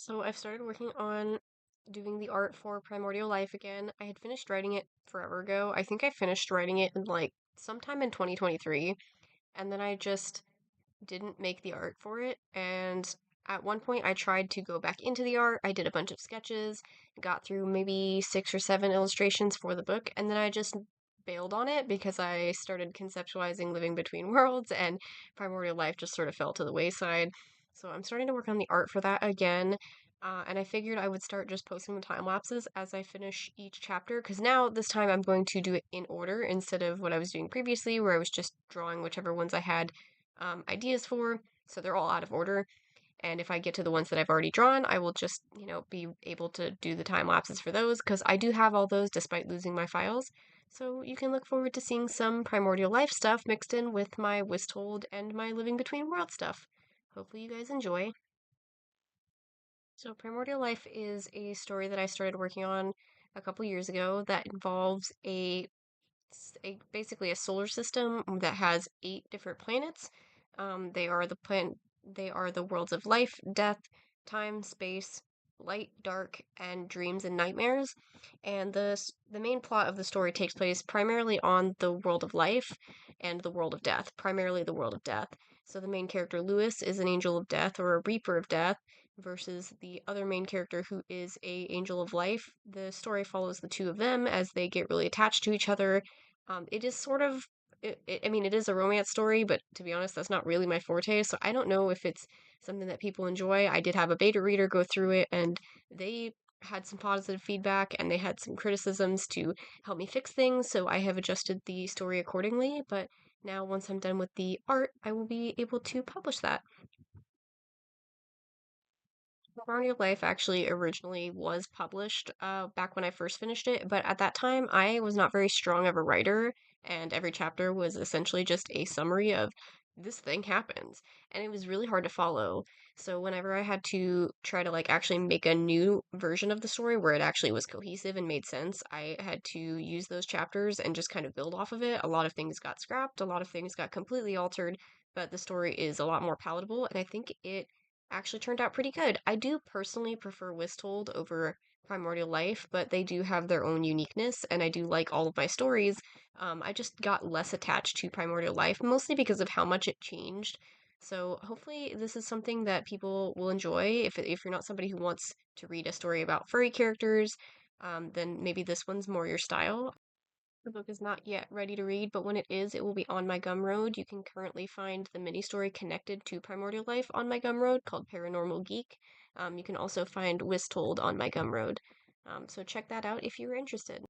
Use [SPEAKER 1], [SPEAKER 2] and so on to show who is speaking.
[SPEAKER 1] So I've started working on doing the art for Primordial Life again. I had finished writing it forever ago. I think I finished writing it in like sometime in 2023, and then I just didn't make the art for it. And at one point, I tried to go back into the art. I did a bunch of sketches, got through maybe 6 or 7 illustrations for the book, and then I just bailed on it because I started conceptualizing Living Between Worlds, and Primordial Life just sort of fell to the wayside. So I'm starting to work on the art for that again. And I figured I would start just posting the time lapses as I finish each chapter, because now this time I'm going to do it in order instead of what I was doing previously, where I was just drawing whichever ones I had ideas for. So they're all out of order. And if I get to the ones that I've already drawn, I will just, be able to do the time lapses for those because I do have all those despite losing my files. So you can look forward to seeing some Primordial Life stuff mixed in with my Wisthold and my Living Between Worlds stuff. Hopefully you guys enjoy. So Primordial Life is a story that I started working on a couple years ago that involves basically a solar system that has 8 different planets. They are they are the worlds of life, death, time, space, light, dark, and dreams and nightmares. And the main plot of the story takes place primarily on the world of life and the world of death, primarily the world of death. So the main character Lewis is an angel of death or a reaper of death versus the other main character who is a angel of life. The story follows the two of them as they get really attached to each other. It is sort of, I mean, it is a romance story, but to be honest, that's not really my forte. So I don't know if it's something that people enjoy. I did have a beta reader go through it, and they had some positive feedback and they had some criticisms to help me fix things. So I have adjusted the story accordingly. But now, once I'm done with the art, I will be able to publish that. Primordial Life actually originally was published back when I first finished it, but at that time I was not very strong of a writer, and every chapter was essentially just a summary of this thing happens, and it was really hard to follow. So whenever I had to try to like actually make a new version of the story where it actually was cohesive and made sense, I had to use those chapters and just kind of build off of it. A lot of things got scrapped, a lot of things got completely altered, but the story is a lot more palatable, and I think it actually turned out pretty good. I do personally prefer Wisthold over Primordial Life, but they do have their own uniqueness, and I do like all of my stories. I just got less attached to Primordial Life, mostly because of how much it changed. So hopefully this is something that people will enjoy. If you're not somebody who wants to read a story about furry characters, then maybe this one's more your style. The book is not yet ready to read, but when it is, it will be on my Gumroad. You can currently find the mini story connected to Primordial Life on my Gumroad called Paranormal Geek. You can also find Wisttold on my Gumroad. So check that out if you're interested.